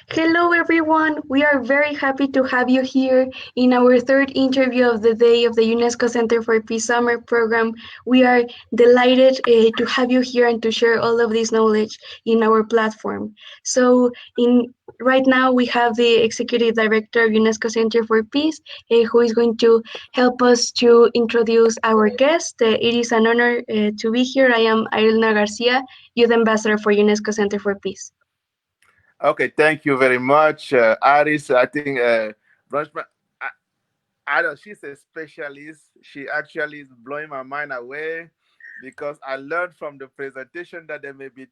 Hello, everyone. We are very happy to have you here in our third interview of the day of the UNESCO Center for Peace Summer Program. We are delighted to have you here and to share all of this knowledge in our platform. So, in right now, we have the Executive Director of UNESCO Center for Peace, who is going to help us to introduce our guest. It is an honor to be here. I am Ailna Garcia, Youth Ambassador for UNESCO Center for Peace. Okay, thank you very much, Aris. I think Braunstein, I don't. She's a specialist. She actually is blowing my mind away because I learned from the presentation that there may be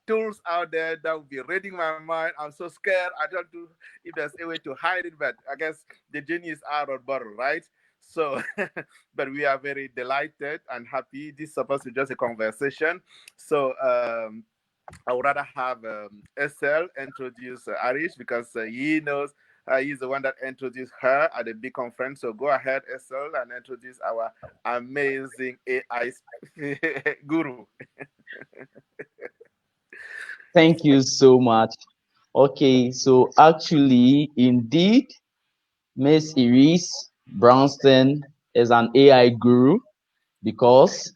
tools out there that will be reading my mind. I'm so scared. I don't know if there's a way to hide it, but I guess the genie is out of the bottle, right? So, but we are very delighted and happy. This is supposed to be just a conversation. So, I would rather have SL introduce Arish because he knows he's the one that introduced her at the big conference. So go ahead, SL, and introduce our amazing AI guru. Thank you so much. Okay, so actually, indeed, Miss Iris Braunstein is an AI guru because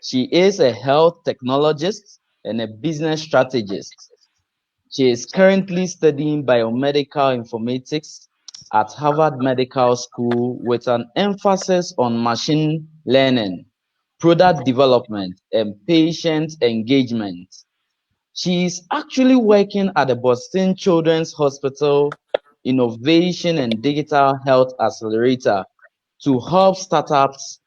she is a health technologist and a business strategist. She is currently studying biomedical informatics at Harvard Medical School with an emphasis on machine learning, product development, and patient engagement. She is actually working at the Boston Children's Hospital Innovation and Digital Health Accelerator to help startups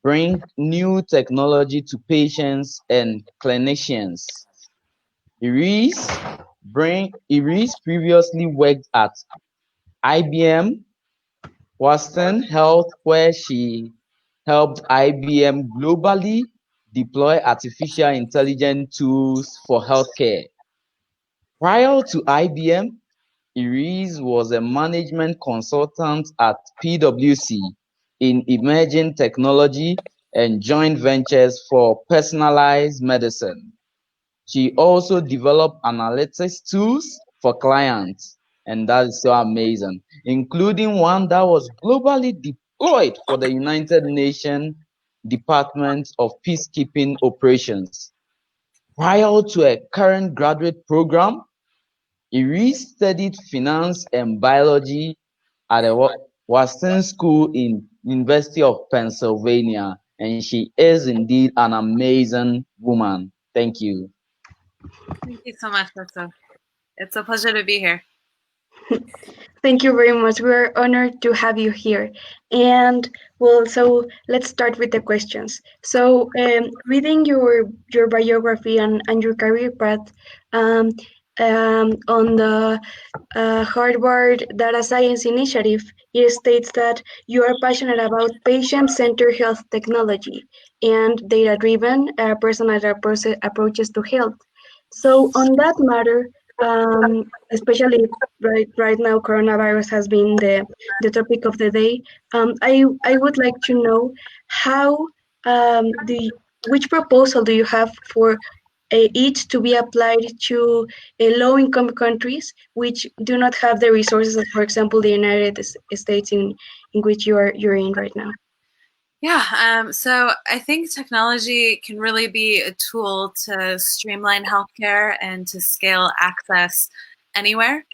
bring new technology to patients and clinicians. Iris, Iris previously worked at IBM Watson Health, where she helped IBM globally deploy artificial intelligence tools for healthcare. Prior to IBM, Iris was a management consultant at PwC in emerging technology and joint ventures for personalized medicine. She also developed analytics tools for clients, and that is so amazing, including one that was globally deployed for the United Nations Department of Peacekeeping Operations. Prior to a current graduate program, Iris studied finance and biology at the Watson School in University of Pennsylvania, and she is indeed an amazing woman. Thank you. Thank you so much, Lisa. It's a pleasure to be here. Thank you very much. We're honored to have you here. And well, so let's start with the questions. So, reading your biography and your career path um, on the Harvard Data Science Initiative, it states that you are passionate about patient-centered health technology and data-driven, personalized approaches to health. So, on that matter, especially right now, coronavirus has been the topic of the day. I would like to know how the which proposal do you have for it to be applied to low-income countries which do not have the resources, of, for example, the United States in which you're in right now. Yeah, so I think technology can really be a tool to streamline healthcare and to scale access anywhere.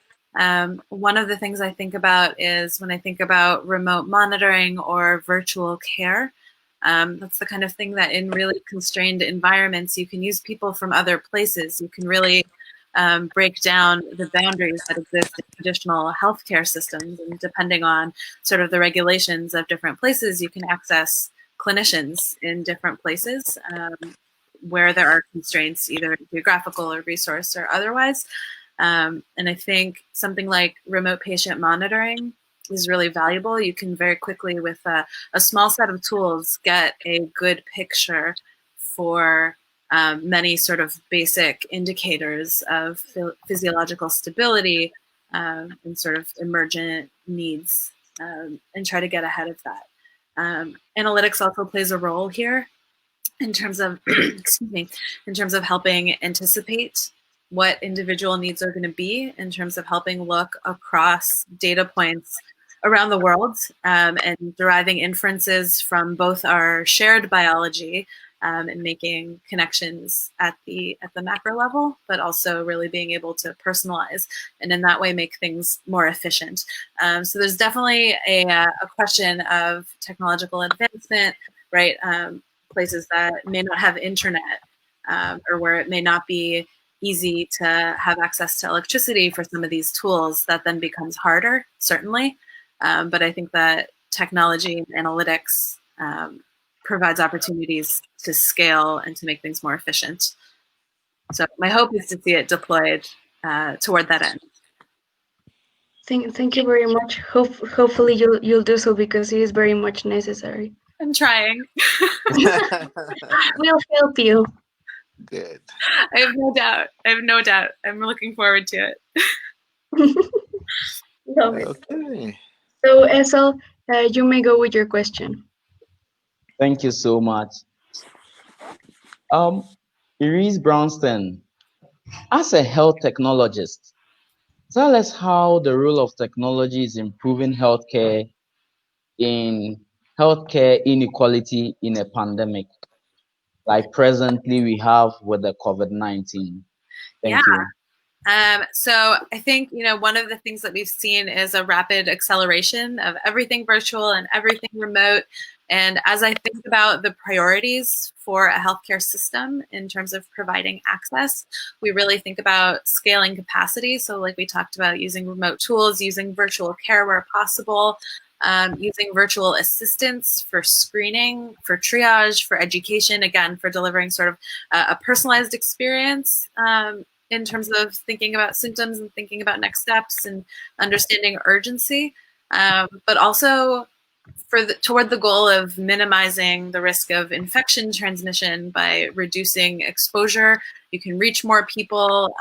One of the things I think about is when I think about remote monitoring or virtual care. That's the kind of thing that in really constrained environments, you can use people from other places. You can really break down the boundaries that exist in traditional healthcare systems. And depending on sort of the regulations of different places, you can access clinicians in different places where there are constraints, either geographical or resource or otherwise. And I think something like remote patient monitoring is really valuable. You can very quickly, with a small set of tools, get a good picture for many sort of basic indicators of physiological stability and sort of emergent needs, and try to get ahead of that. Analytics also plays a role here in terms of excuse me, in terms of helping anticipate what individual needs are going to be in terms of helping look across data points around the world, and deriving inferences from both our shared biology, and making connections at the macro level, but also really being able to personalize and in that way make things more efficient. So there's definitely a question of technological advancement, right? Places that may not have internet, or where it may not be easy to have access to electricity for some of these tools, that then becomes harder, certainly. But I think that technology and analytics provides opportunities to scale and to make things more efficient. So my hope is to see it deployed toward that end. Thank you very much. Hopefully you'll do so because it is very much necessary. I'm trying. We'll help you. Good. I have no doubt. I'm looking forward to it. Love it. Okay. So Esel, you may go with your question. Thank you so much. Iris Braunstein, as a health technologist, tell us how the role of technology is improving healthcare inequality in a pandemic, like presently we have with the COVID-19. Thank you. So I think, one of the things that we've seen is a rapid acceleration of everything virtual and everything remote. And as I think about the priorities for a healthcare system in terms of providing access, we really think about scaling capacity. So like we talked about, using remote tools, using virtual care where possible, using virtual assistants for screening, for triage, for education, again, for delivering sort of a personalized experience, in terms of thinking about symptoms and thinking about next steps and understanding urgency, but also toward the goal of minimizing the risk of infection transmission by reducing exposure. You can reach more people.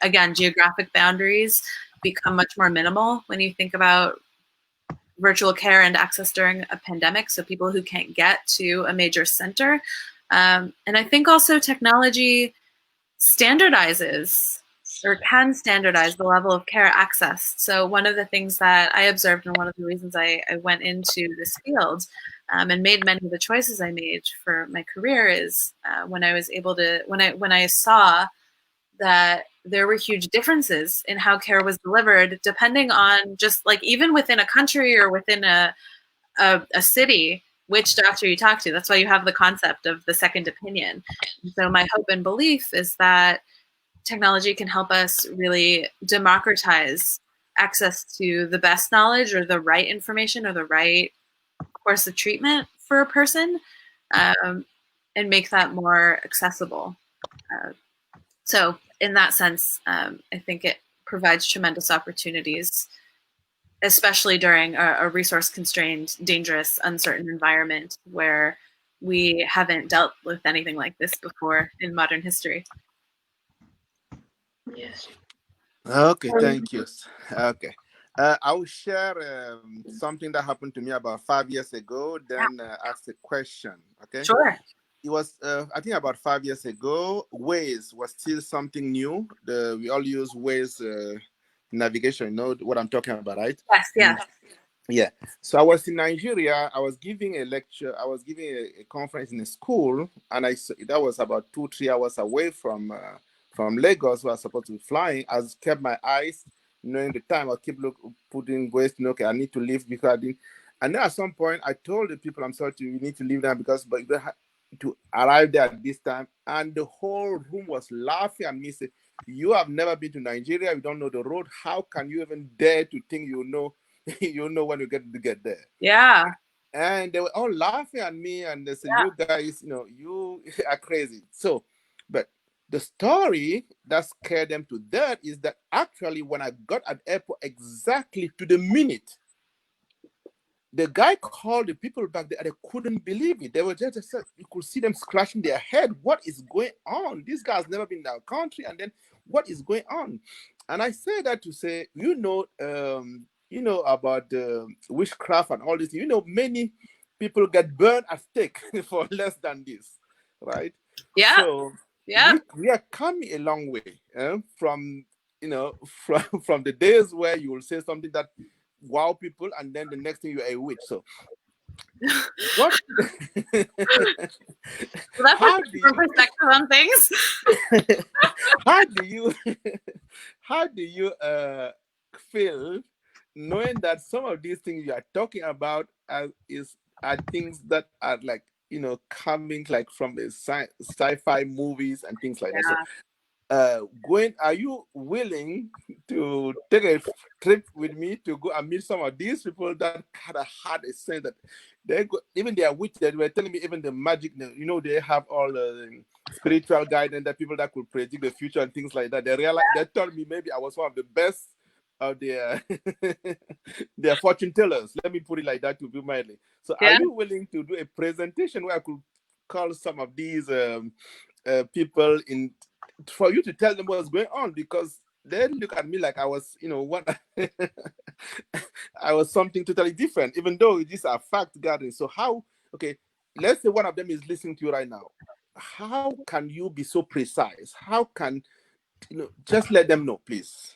Again, geographic boundaries become much more minimal when you think about virtual care and access during a pandemic, so people who can't get to a major center. And I think also technology standardizes or can standardize the level of care access. So one of the things that I observed, and one of the reasons I went into this field and made many of the choices I made for my career, is when I saw that there were huge differences in how care was delivered, depending on just like even within a country or within a city, which doctor you talk to. That's why you have the concept of the second opinion. So my hope and belief is that technology can help us really democratize access to the best knowledge or the right information or the right course of treatment for a person, and make that more accessible. So in that sense, I think it provides tremendous opportunities, especially during a resource-constrained, dangerous, uncertain environment where we haven't dealt with anything like this before in modern history. Yes. Okay, thank you. Okay. I will share something that happened to me about 5 years ago, then ask a question. Okay. Sure. It was, I think, about 5 years ago. Waze was still something new. We all use Waze navigation. You know what I'm talking about, right? Yes. Yeah. Yeah. So I was in Nigeria. I was giving a lecture. I was giving a conference in a school, and that was about 2-3 hours away from Lagos, where I was supposed to be flying. I kept my eyes, knowing the time. I keep putting Waze. Okay, I need to leave because I didn't. And then at some point, I told the people, "I'm sorry, we need to leave now because but you have to arrive there at this time." And the whole room was laughing at me, saying, "You have never been to Nigeria. You don't know the road. How can you even dare to think you know?" You know when you get there. Yeah. And they were all laughing at me, and they said, "You guys, you are crazy." So, but the story that scared them to death is that actually when I got at airport exactly to the minute, the guy called the people back there, and they couldn't believe it. They were just you could see them scratching their head. What is going on? This guy's never been in our country, and then what is going on? And I say that to say, about witchcraft and all this. Many people get burned at stake for less than this, right? Yeah. So Yeah. we are coming a long way from from the days where you will say something that wow people, and then the next thing you're a witch. So what? Well, that puts how a do different you perspective on things. how do you how do you feel knowing that some of these things you are talking about are things that are like coming like from the sci-fi movies and things like that. So Yeah. are you willing to take a trip with me to go and meet some of these people that kind of had a sense that even they are witches? They were telling me even the magic, they have all the spiritual guidance, that people that could predict the future and things like that. They told me maybe I was one of the best of their their fortune tellers. Let me put it like that, to be mildly. So are Yeah. you willing to do a presentation where I could call some of these people in for you to tell them what's going on? Because they look at me like I was, what I was something totally different, even though these are fact gatherings. So how? Okay, let's say one of them is listening to you right now. How can you be so precise? How can just let them know, please?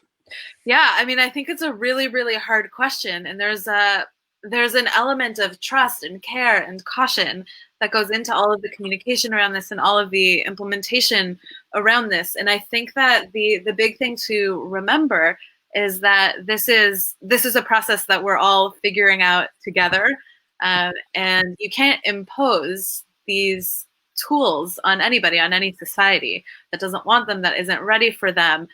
Yeah, I mean, I think it's a really, really hard question, and there's an element of trust and care and caution that goes into all of the communication around this and all of the implementation around this. And I think that the big thing to remember is that this is a process that we're all figuring out together, and you can't impose these tools on anybody, on any society that doesn't want them, that isn't ready for them.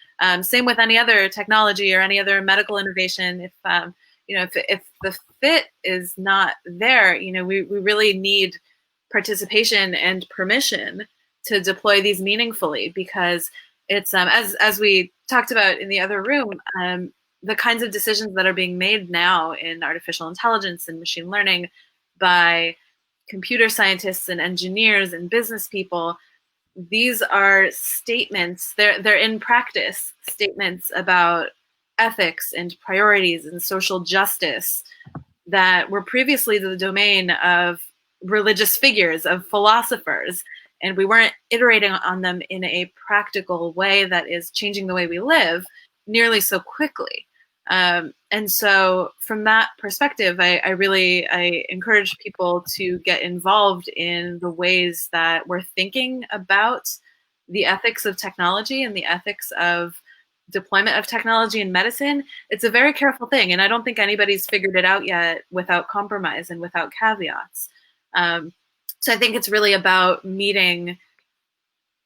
Same with any other technology or any other medical innovation. If if the fit is not there, we really need participation and permission to deploy these meaningfully, because it's as we talked about in the other room, the kinds of decisions that are being made now in artificial intelligence and machine learning by computer scientists and engineers and business people, these are statements, they're in practice statements about ethics and priorities and social justice that were previously the domain of religious figures, of philosophers, and we weren't iterating on them in a practical way that is changing the way we live nearly so quickly. And so from that perspective, I encourage people to get involved in the ways that we're thinking about the ethics of technology and the ethics of deployment of technology in medicine. It's a very careful thing, and I don't think anybody's figured it out yet without compromise and without caveats. So I think it's really about meeting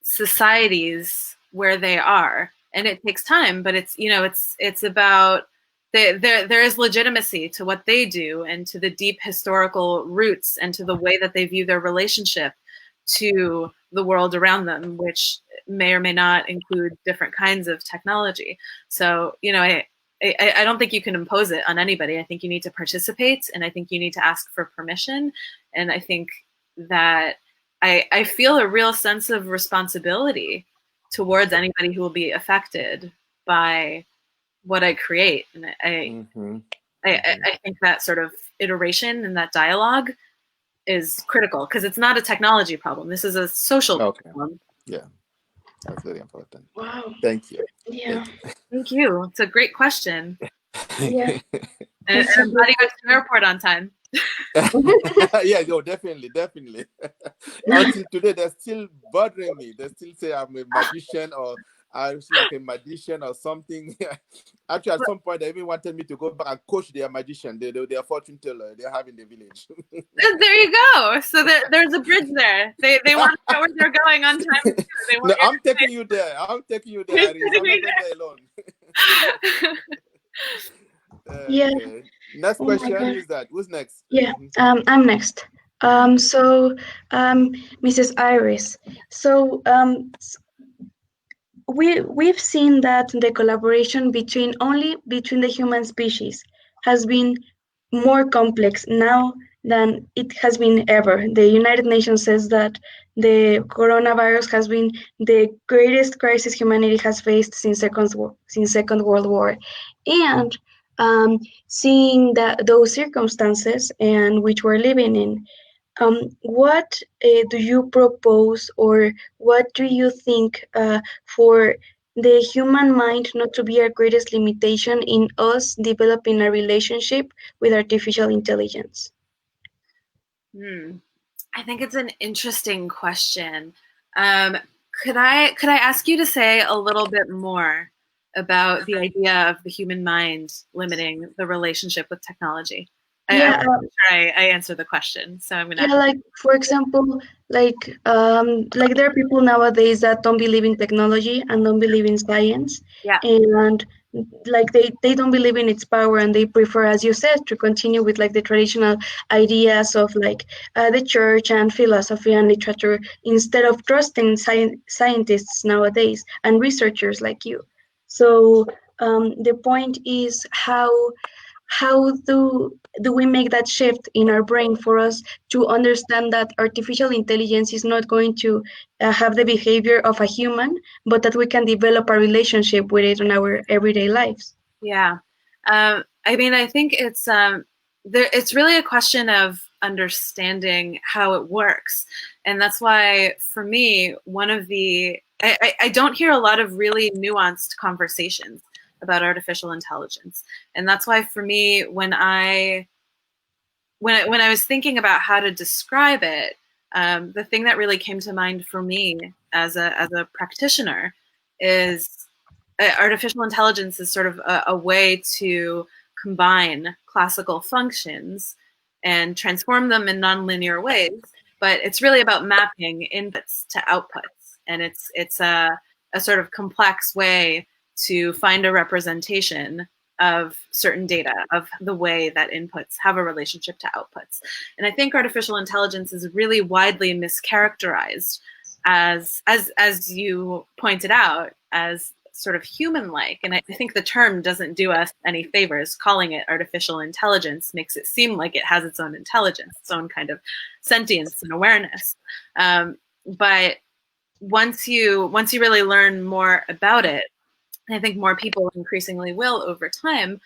societies where they are, and it takes time, but it's about there is legitimacy to what they do and to the deep historical roots and to the way that they view their relationship to the world around them, which may or may not include different kinds of technology. So I don't think you can impose it on anybody. I think you need to participate, and I think you need to ask for permission. And I think that I feel a real sense of responsibility towards anybody who will be affected by what I create. And I think that sort of iteration and that dialogue is critical, because it's not a technology problem. This is a social problem. Yeah, that's very important. Wow. Thank you. Yeah. Thank you. It's a great question. Yeah. And I'm glad you got to the airport on time. Yeah, no, definitely. Until today, they're still bothering me. They still say I'm a magician, or I was like a magician or something. Actually, at some point, they even wanted me to go back and coach their magician, their fortune teller they have in the village. There you go. So there's a bridge there. They want to know where they're going on time too. No, I'm taking you there. I'm taking you there. I'm not going there alone. Yeah. Okay. Next Oh my question God. is that. Who's next? Yeah. I'm next. So, Mrs. Iris. So, we've seen that the collaboration between the human species has been more complex now than it has been ever. The United Nations says that the coronavirus has been the greatest crisis humanity has faced since Second World War, and seeing that those circumstances and which we're living in, what do you propose, or what do you think for the human mind not to be our greatest limitation in us developing a relationship with artificial intelligence? I think it's an interesting question. Um, could I ask you to say a little bit more about the idea of the human mind limiting the relationship with technology? I Yeah, want to make sure I answer the question, so I'm gonna. yeah, like for example, like there are people nowadays that don't believe in technology and don't believe in science, Yeah, and like they don't believe in its power, and they prefer, as you said, to continue with like the traditional ideas of like the church and philosophy and literature, instead of trusting scientists nowadays and researchers like you. So the point is, how do we make that shift in our brain for us to understand that artificial intelligence is not going to have the behavior of a human, but that we can develop a relationship with it in our everyday lives? yeah. I mean, I think it's really a question of understanding how it works, and that's why for me, one of the I don't hear a lot of really nuanced conversations about artificial intelligence, and that's why for me, when I was thinking about how to describe it, the thing that really came to mind for me as a practitioner is artificial intelligence is sort of a way to combine classical functions and transform them in nonlinear ways. But it's really about mapping inputs to outputs, and it's a sort of complex way to find a representation of certain data, of the way that inputs have a relationship to outputs. And I think artificial intelligence is really widely mischaracterized as you pointed out, as sort of human-like. And I think the term doesn't do us any favors. Calling it artificial intelligence makes it seem like it has its own intelligence, its own kind of sentience and awareness. But once you really learn more about it, and I think more people increasingly will over time,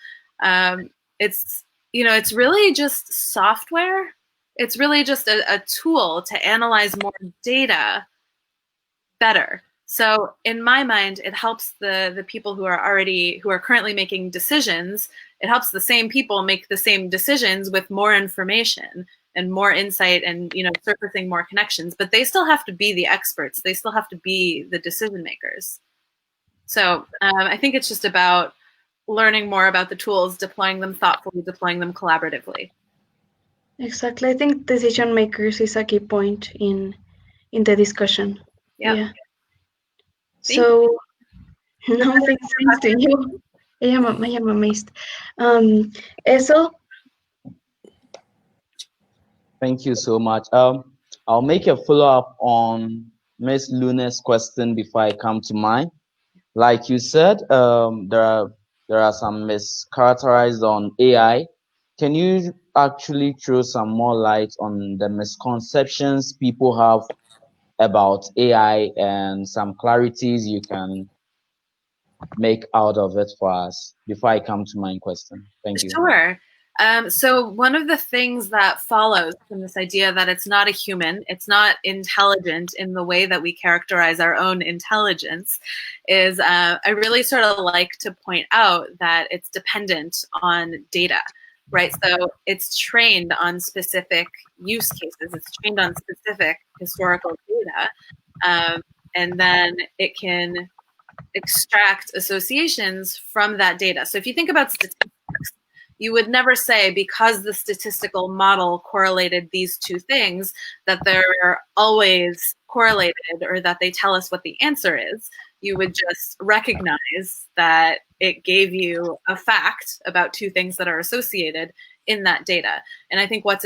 it's it's really just software. It's really just a tool to analyze more data better. So in my mind, it helps the people who are currently making decisions. It helps the same people make the same decisions with more information and more insight, and surfacing more connections. But they still have to be the experts. They still have to be the decision makers. So I think it's just about learning more about the tools, deploying them thoughtfully, deploying them collaboratively. Exactly. I think decision makers is a key point in the discussion. Yeah. Yeah. Thank So no, thanks to you. I am amazed. Eso, Thank you so much. I'll make a follow-up on Miss Luna's question before I come to mine. Like you said, there are some mischaracterized on AI. Can you actually throw some more light on the misconceptions people have about AI and some clarities you can make out of it for us before I come to my question? Thank you. Sure. So one of the things that follows from this idea that it's not a human, it's not intelligent in the way that we characterize our own intelligence, is I really sort of like to point out that it's dependent on data, right? So it's trained on specific use cases. It's trained on specific historical data, and then it can extract associations from that data. So if you think about statistics, you would never say, because the statistical model correlated these two things, that they're always correlated or that they tell us what the answer is. You would just recognize that it gave you a fact about two things that are associated in that data. And I think what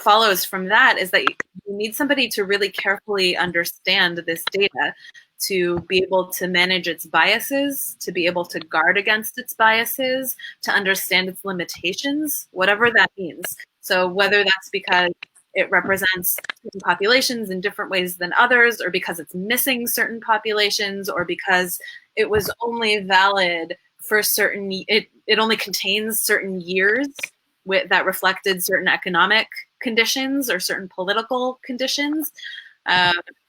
follows from that is that you need somebody to really carefully understand this data, to be able to manage its biases, to be able to guard against its biases, to understand its limitations, whatever that means. So whether that's because it represents certain populations in different ways than others, or because it's missing certain populations, or because it was only valid for it only contains certain years that reflected certain economic conditions or certain political conditions.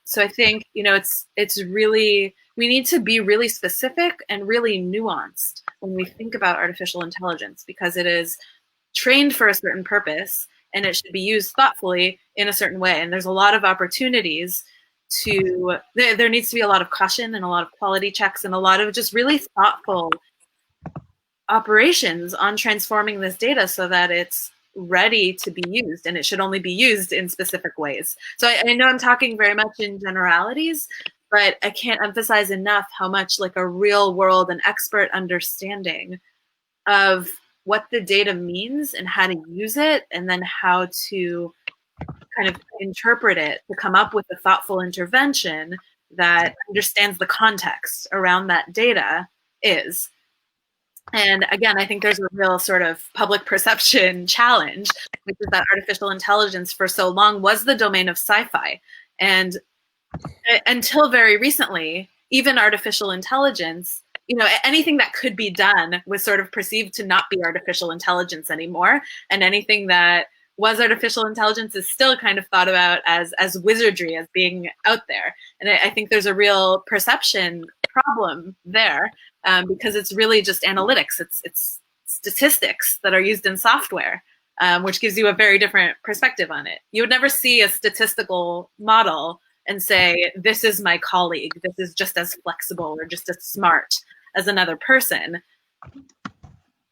So I think, it's really, we need to be really specific and really nuanced when we think about artificial intelligence, because it is trained for a certain purpose and it should be used thoughtfully in a certain way. And there's a lot of opportunities there needs to be a lot of caution and a lot of quality checks and a lot of just really thoughtful operations on transforming this data so that it's ready to be used, and it should only be used in specific ways. So I know I'm talking very much in generalities, but I can't emphasize enough how much like a real world and expert understanding of what the data means and how to use it, and then how to kind of interpret it to come up with a thoughtful intervention that understands the context around that data is. And again, I think there's a real sort of public perception challenge, which is that artificial intelligence for so long was the domain of sci-fi. And until very recently, even artificial intelligence, anything that could be done was sort of perceived to not be artificial intelligence anymore. And anything that was artificial intelligence is still kind of thought about as wizardry, as being out there. And I think there's a real perception problem there, because it's really just analytics. It's statistics that are used in software, which gives you a very different perspective on it. You would never see a statistical model and say, this is my colleague, this is just as flexible or just as smart as another person.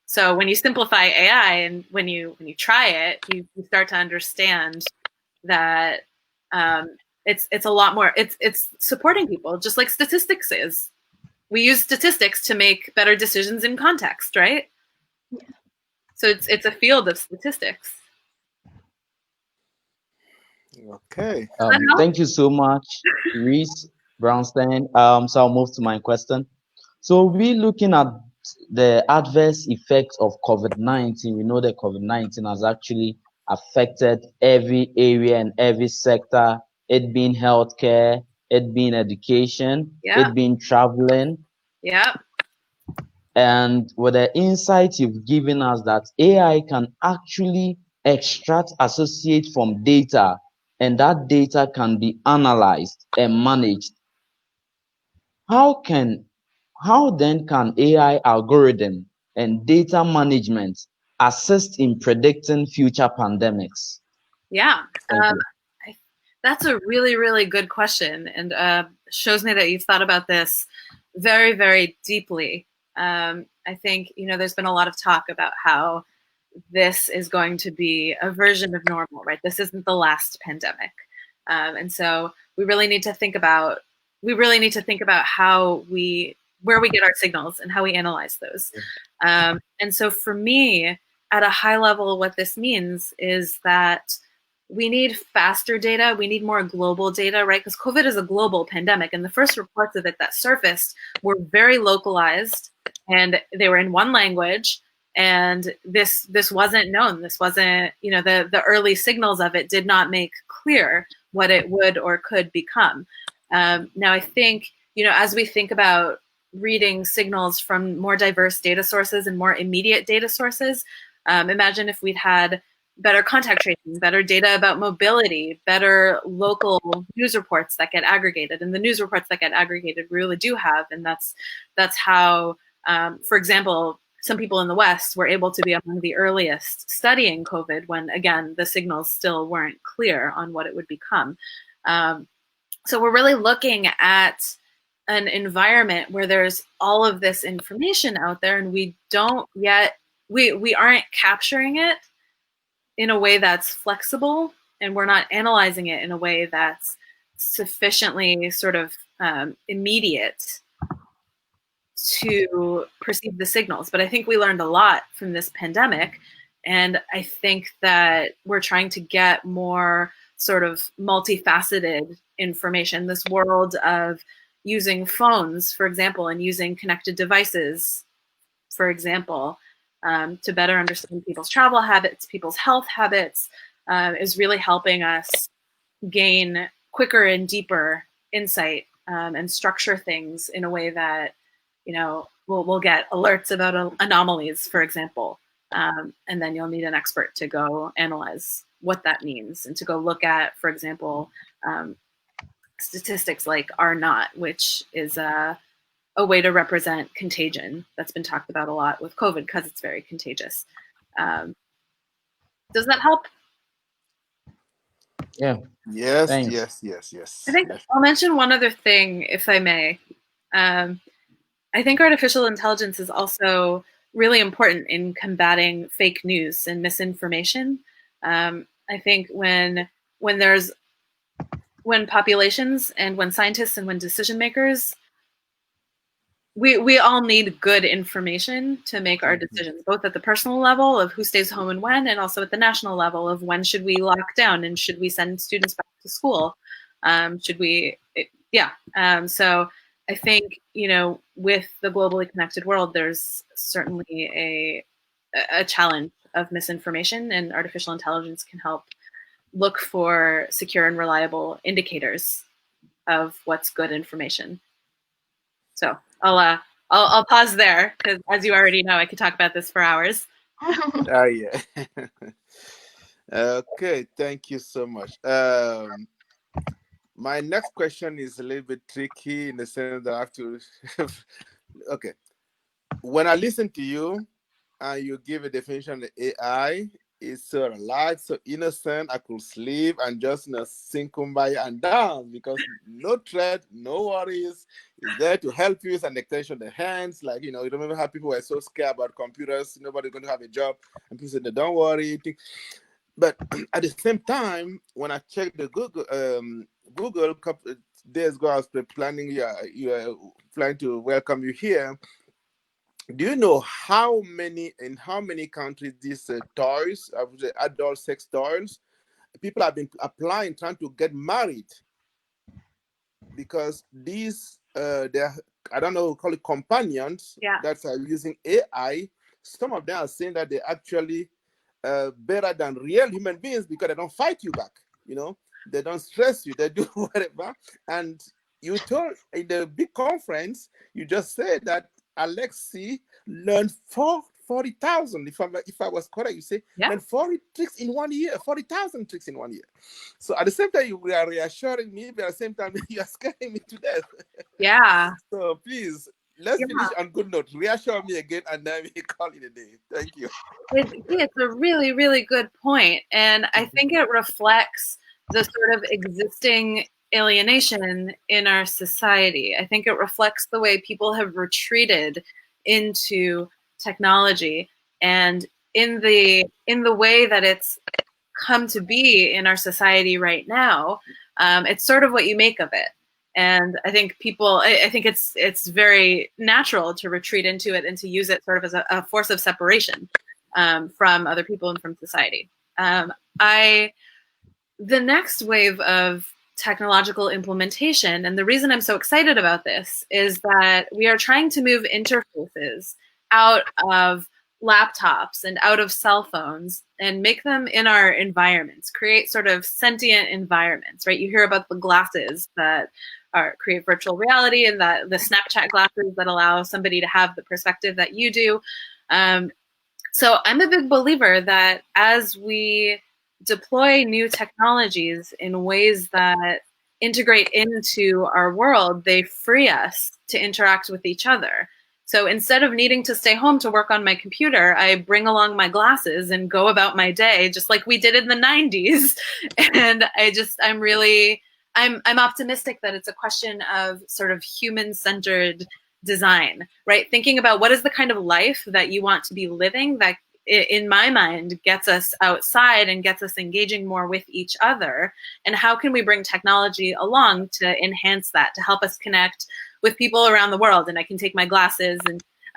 So when you simplify AI and when you try it, you start to understand that it's a lot more, it's supporting people, just like statistics is. We use statistics to make better decisions in context, right? So it's a field of statistics. Okay. Thank you so much, Reese Braunstein. So I'll move to my question. So we're looking at the adverse effects of COVID-19. We know that COVID-19 has actually affected every area and every sector, it being healthcare, it being education, it being traveling. Yeah. And with the insight you've given us that AI can actually extract, associate from data, and that data can be analyzed and managed. How then can AI algorithm and data management assist in predicting future pandemics? Yeah, that's a really, really good question, and shows me that you've thought about this very, very deeply. I think, there's been a lot of talk about how this is going to be a version of normal, right? This isn't the last pandemic. And so we really need to think about where we get our signals and how we analyze those. And so for me, at a high level, what this means is that we need faster data. We need more global data, right? Because COVID is a global pandemic, and the first reports of it that surfaced were very localized, and they were in one language. And this wasn't known. This wasn't, the early signals of it did not make clear what it would or could become. Now, I think, as we think about reading signals from more diverse data sources and more immediate data sources, imagine if we'd had better contact tracing, better data about mobility, better local news reports that get aggregated. And the news reports that get aggregated we really do have. And that's how, for example, some people in the West were able to be among the earliest studying COVID when, again, the signals still weren't clear on what it would become. So we're really looking at an environment where there's all of this information out there, and we don't yet, we aren't capturing it in a way that's flexible, and we're not analyzing it in a way that's sufficiently sort of immediate to perceive the signals. But I think we learned a lot from this pandemic, and I think that we're trying to get more sort of multifaceted information. This world of using phones, for example, and using connected devices, for example, to better understand people's travel habits, people's health habits, is really helping us gain quicker and deeper insight and structure things in a way that, we'll get alerts about anomalies, for example. And then you'll need an expert to go analyze what that means and to go look at, for example, statistics like R naught, which is a way to represent contagion that's been talked about a lot with COVID because it's very contagious. Does that help? Yeah. Yes, Thanks. yes. I think I'll mention one other thing, if I may. I think artificial intelligence is also really important in combating fake news and misinformation. I think when populations and when scientists and when decision makers, we all need good information to make our decisions, both at the personal level of who stays home and when, and also at the national level of when should we lock down and should we send students back to school? Should we, so I think, with the globally connected world, there's certainly a challenge of misinformation, and artificial intelligence can help look for secure and reliable indicators of what's good information. So I'll pause there because, as you already know, I could talk about this for hours. Yeah. Okay, thank you so much. My next question is a little bit tricky in the sense that I have to. Okay, when I listen to you and you give a definition of AI, it's so relaxed, so innocent. I could sleep and just sink by and down because no threat, no worries. It's there to help you. It's an extension of the hands. Like, you remember how people were so scared about computers, nobody's going to have a job, and people said, don't worry. But at the same time, when I checked the Google a couple days ago, I was planning to welcome you here. Do you know in how many countries these toys, adult sex toys, people have been applying, trying to get married? Because these, they're, I don't know, call it companions that are using AI. Some of them are saying that they're actually better than real human beings because they don't fight you back. They don't stress you. They do whatever. And you told in the big conference, you just said that Alexi learned 40,000. If I was correct, you say learned 40 tricks in 1 year, 40,000 tricks in 1 year. So at the same time, you are reassuring me, but at the same time, you are scaring me to death. Yeah. So please, let's finish on good note. Reassure me again, and then we call it a day. Thank you. It's a really, really good point. And I think it reflects the sort of existing alienation in our society. I think it reflects the way people have retreated into technology, and in the way that it's come to be in our society right now. It's sort of what you make of it. And I think I think it's very natural to retreat into it and to use it sort of as a force of separation from other people and from society. The next wave of technological implementation, and the reason I'm so excited about this, is that we are trying to move interfaces out of laptops and out of cell phones and make them in our environments, create sort of sentient environments, right? You hear about the glasses that create virtual reality, and the Snapchat glasses that allow somebody to have the perspective that you do. So I'm a big believer that as we deploy new technologies in ways that integrate into our world, they free us to interact with each other. So instead of needing to stay home to work on my computer, I bring along my glasses and go about my day just like we did in the 90s. And I'm optimistic that it's a question of sort of human-centered design, right? Thinking about what is the kind of life that you want to be living that, in my mind, gets us outside and gets us engaging more with each other, and how can we bring technology along to enhance that, to help us connect with people around the world. And I can take my glasses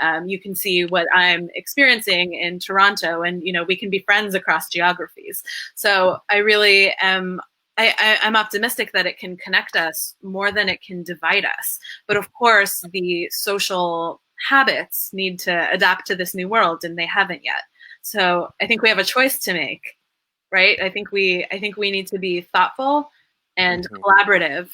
and you can see what I'm experiencing in Toronto, and we can be friends across geographies. So I really am I'm optimistic that it can connect us more than it can divide us. But of course, the social habits need to adapt to this new world, and they haven't yet. So I think we have a choice to make, right? I think we need to be thoughtful and collaborative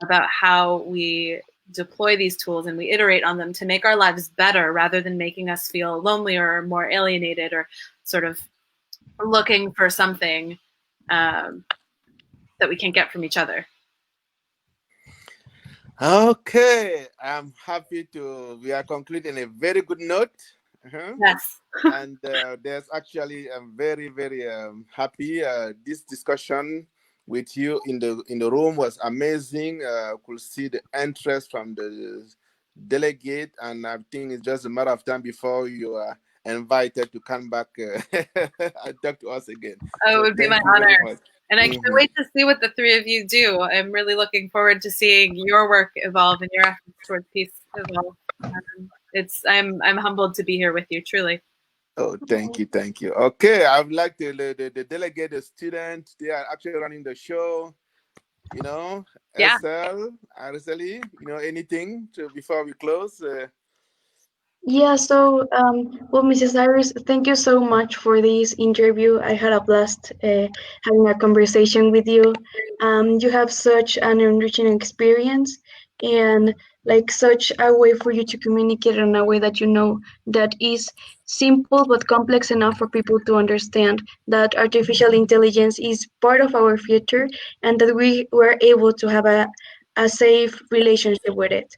about how we deploy these tools and we iterate on them to make our lives better rather than making us feel lonely or more alienated or sort of looking for something that we can't get from each other. Okay, I'm happy we are concluding a very good note. Yes. And there's actually, I'm very, very happy. This discussion with you in the room was amazing. Could see the interest from the delegate, and I think it's just a matter of time before you are invited to come back and talk to us again. Oh, it would be my honor. And I can't Mm-hmm. wait to see what the three of you do. I'm really looking forward to seeing your work evolve and your efforts towards peace evolve. I'm humbled to be here with you, truly. Oh, thank you, thank you. Okay, I would like to the delegate, the student. They are actually running the show. You know, Yeah. SL, Araceli, anything before we close? Yeah, so, well, Mrs. Iris, thank you so much for this interview. I had a blast having a conversation with you. You have such an enriching experience and like such a way for you to communicate in a way that you know that is simple but complex enough for people to understand that artificial intelligence is part of our future and that we were able to have a safe relationship with it.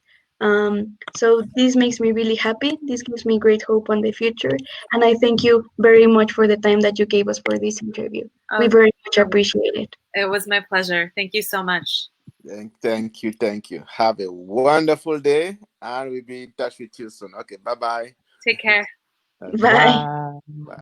So this makes me really happy. This gives me great hope on the future. And I thank you very much for the time that you gave us for this interview. We very much appreciate it. It was my pleasure. Thank you so much. Thank you, thank you. Have a wonderful day, and we'll be in touch with you soon. Okay, bye-bye. Take care. Bye. Bye. Bye.